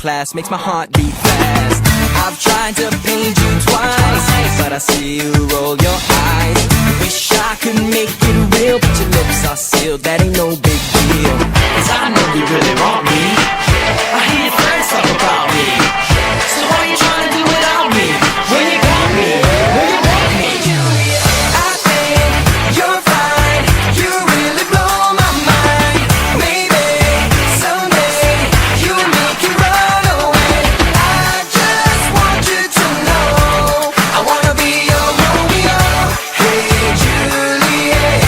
class makes my heart beat fast. I've tried to paint you twice, but I see you roll your eyes. Wish I could make it real, but your lips are sealed, that ain't no big deal. 'Cause I know you really want me. I hear your friends talk about me. So why you trying to do without me? When you got me, when you want me. I think you're fine, you really blow my mind. Maybe someday you and me can run away. I just want you to know I wanna be your Romeo. Hey Juliet,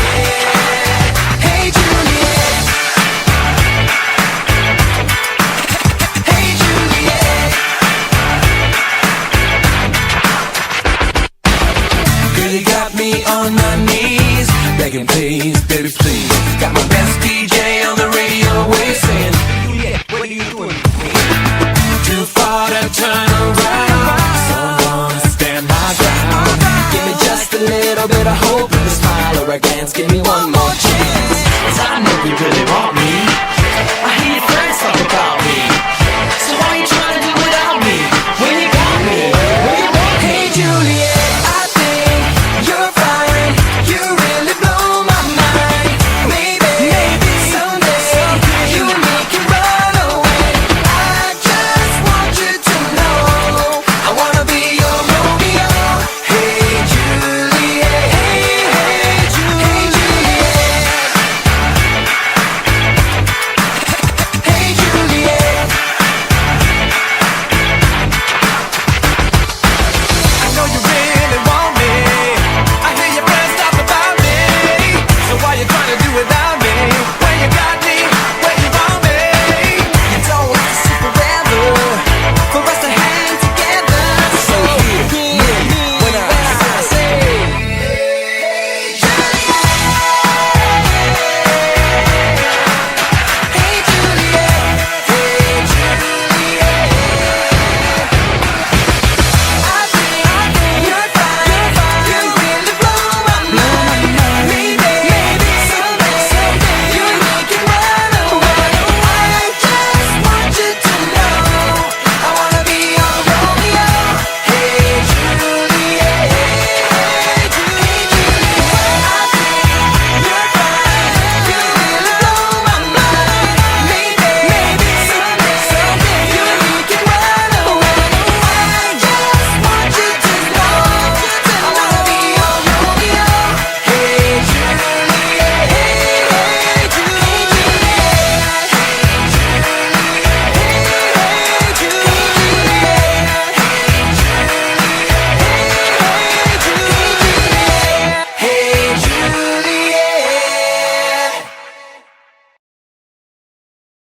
hey Juliet, hey Juliet. Girl, you got me on my knees, begging, please